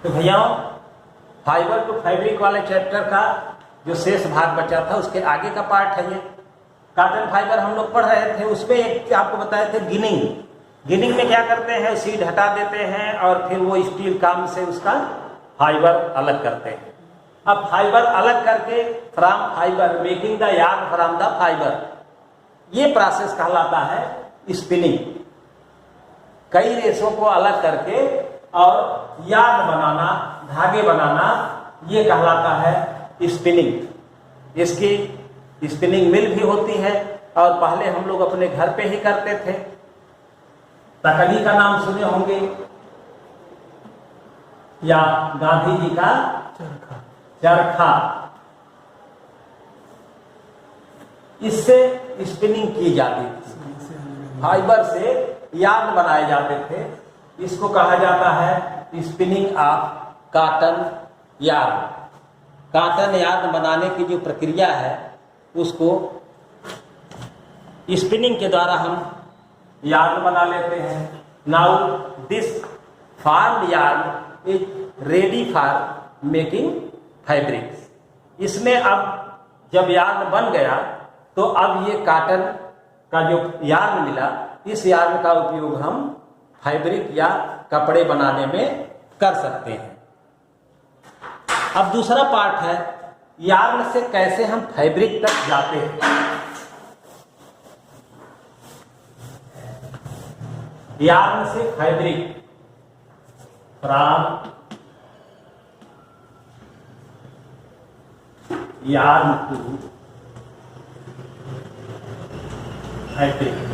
तो भैया fibre to fabric वाले चैप्टर का जो शेष भाग बचा था उसके आगे का पार्ट है ये। कॉटन फाइबर हम लोग पढ़ रहे थे, उसमें एक आपको बताए थे गिनिंग में क्या करते हैं, सीड हटा देते हैं और फिर वो स्टील काम से उसका फाइबर अलग करते हैं। अब फाइबर अलग करके from fibre making the yarn from the fibre, ये प्रोसेस कहलाता है स्पिनिंग। कई रेशों को अलग करके और यार्न बनाना, धागे बनाना, ये कहलाता है स्पिनिंग। इसकी स्पिनिंग मिल भी होती है और पहले हम लोग अपने घर पे ही करते थे। तकली का नाम सुने होंगे या गांधी जी का चरखा, इससे स्पिनिंग की जाती थी, फाइबर से यार्न बनाए जाते थे। इसको कहा जाता है spinning of cotton yarn. Cotton yarn बनाने की जो प्रक्रिया है उसको स्पिनिंग के द्वारा हम यार्न बना लेते हैं। Now this form yarn is ready for making fabrics. इसमें अब जब यार्न बन गया तो अब ये कॉटन का जो यार्न मिला, इस यार्न का उपयोग हम फैब्रिक या कपड़े बनाने में कर सकते हैं। अब दूसरा पार्ट है यार्न से कैसे हम फैब्रिक तक जाते हैं। यार्न से fabric, from yarn to fabric.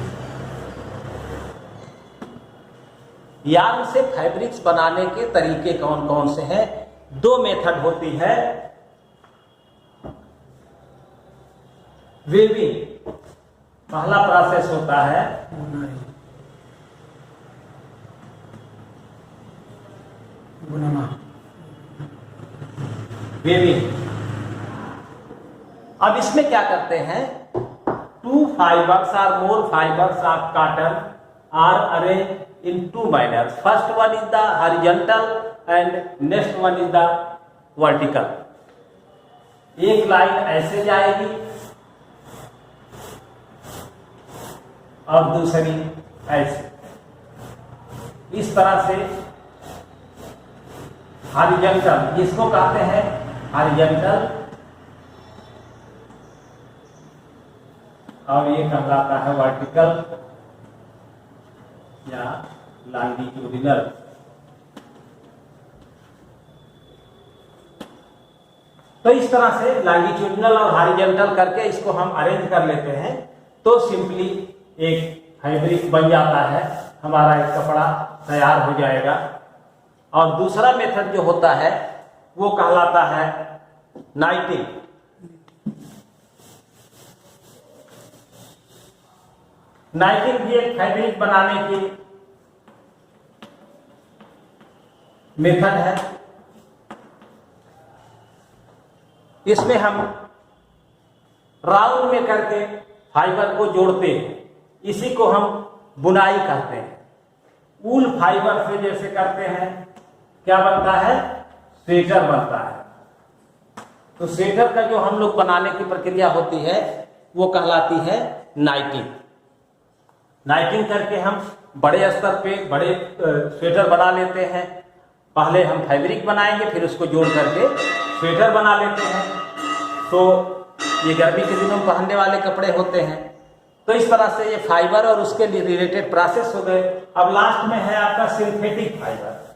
Yarn से फैब्रिक्स बनाने के तरीके कौन कौन से हैं? दो मेथड होती है। वीविंग पहला प्रोसेस होता है बुनना, वीविंग। अब इसमें क्या करते हैं, टू फाइबर्स और more fibres of cotton are arranged in two manners. First one is the horizontal and next one is the vertical. एक लाइन ऐसे जाएगी और दूसरी ऐसे, इस तरह से हॉरिजॉन्टल, जिसको कहते हैं हॉरिजॉन्टल, और ये कहलाता है वर्टिकल या लॉन्गिट्यूडिनल। तो इस तरह से लॉन्गिट्यूडिनल और हॉरिजॉन्टल करके इसको हम अरेंज कर लेते हैं तो सिंपली एक फैब्रिक बन जाता है, हमारा एक कपड़ा तैयार हो जाएगा। और दूसरा मेथड जो होता है वो कहलाता है नाइटिंग। नाइटिंग भी एक फैब्रिक बनाने की मेथड है। इसमें हम राउंड में करके फाइबर को जोड़ते हैं, इसी को हम बुनाई कहते हैं। ऊल फाइबर से जैसे करते हैं, क्या बनता है, स्वेटर बनता है। तो स्वेटर का जो हम लोग बनाने की प्रक्रिया होती है वो कहलाती है नाइटिंग। नाइटिंग करके हम बड़े स्तर पे बड़े स्वेटर बना लेते हैं। पहले हम फैब्रिक बनाएंगे, फिर उसको जोड़ करके स्वेटर बना लेते हैं। तो ये गर्मी के दिनों में पहनने वाले कपड़े होते हैं। तो इस तरह से ये फाइबर और उसके रिलेटेड प्रोसेस हो गए। अब लास्ट में है आपका सिंथेटिक फाइबर।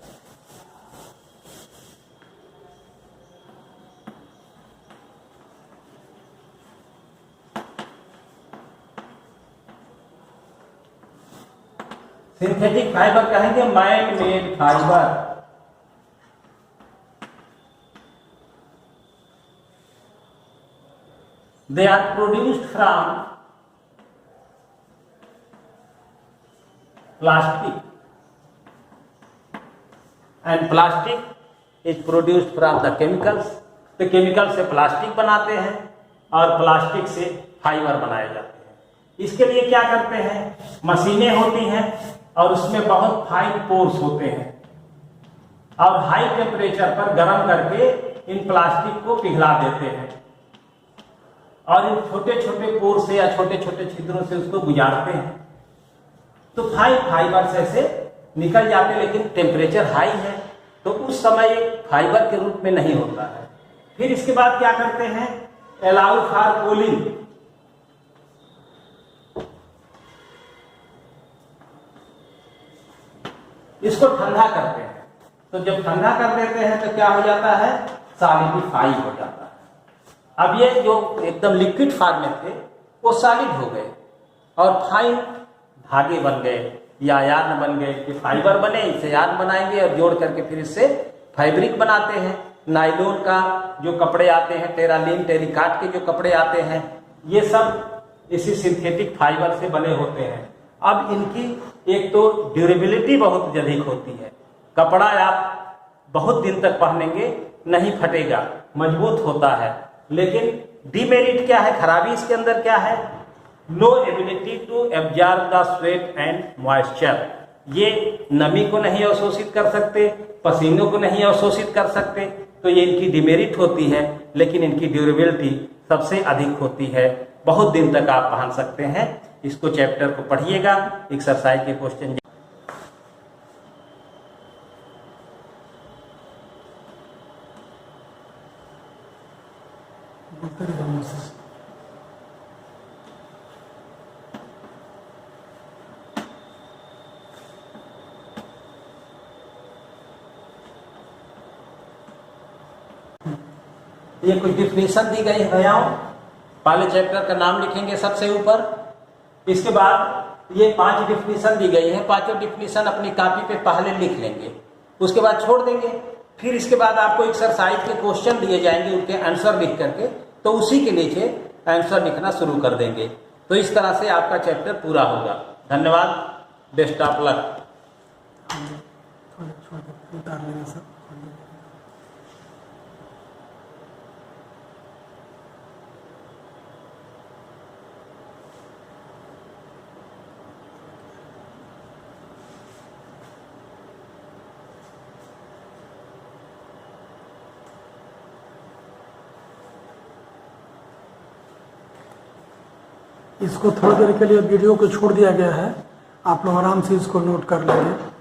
सिंथेटिक फाइबर कहेंगे man made fibre. They are produced from plastic and plastic is produced from the chemicals. तो केमिकल से प्लास्टिक बनाते हैं और प्लास्टिक से फाइबर बनाए जाते हैं। इसके लिए क्या करते हैं, मशीनें होती हैं और उसमें बहुत फाइन पोर्स होते हैं। और हाई टेम्परेचर पर गर्म करके इन प्लास्टिक को पिघला देते हैं और इन छोटे छोटे पोर से या छोटे छोटे छिद्रों से उसको गुजारते हैं, तो फाइबर ऐसे निकल जाते, लेकिन टेम्परेचर हाई है तो उस समय फाइबर के रूप में नहीं होता है। फिर इसके बाद क्या करते हैं, अलाउ फॉर कूलिंग, इसको ठंडा करते हैं। तो जब ठंडा कर देते हैं तो क्या हो जाता है, सॉलिडिफाई हो जाता है। अब ये जो एकदम लिक्विड फॉर्म में थे वो सॉलिड हो गए और फाइन धागे बन गए या यार्न बन गए कि फाइबर बने, इसे यार्न बनाएंगे और जोड़ करके फिर इससे फैब्रिक बनाते हैं। नायलॉन का जो कपड़े आते हैं, टेरालिन टेरिकाट के जो कपड़े आते हैं, ये सब इसी सिंथेटिक फाइबर से बने होते हैं। अब इनकी एक तो ड्यूरेबिलिटी बहुत अधिक होती है, कपड़ा आप बहुत दिन तक पहनेंगे नहीं फटेगा, मजबूत होता है। लेकिन डीमेरिट क्या है, खराबी इसके अंदर क्या है, no ability to absorb the sweat and moisture, ये नमी को नहीं अवशोषित कर सकते, पसीनों को नहीं अवशोषित कर सकते, तो ये इनकी डिमेरिट होती है। लेकिन इनकी ड्यूरेबिलिटी सबसे अधिक होती है, बहुत दिन तक आप पहन सकते हैं। इसको चैप्टर को पढ़िएगा, एक्सरसाइज के क्वेश्चन। ये कुछ डिफिनेशन दी गई है भैयाओं, पहले चैप्टर का नाम लिखेंगे सबसे ऊपर, इसके बाद ये 5 डिफिनेशन दी गई है, 5 डिफिनेशन अपनी कॉपी पे पहले लिख लेंगे, उसके बाद छोड़ देंगे। फिर इसके बाद आपको एक्सरसाइज के क्वेश्चन दिए जाएंगे, उनके आंसर लिख करके, तो उसी के नीचे आंसर लिखना शुरू कर देंगे। तो इस तरह से आपका चैप्टर पूरा होगा। धन्यवाद, बेस्ट ऑफ लक। इसको थोड़ी देर के लिए वीडियो को छोड़ दिया गया है, आप लोग आराम से इसको नोट कर लेंगे।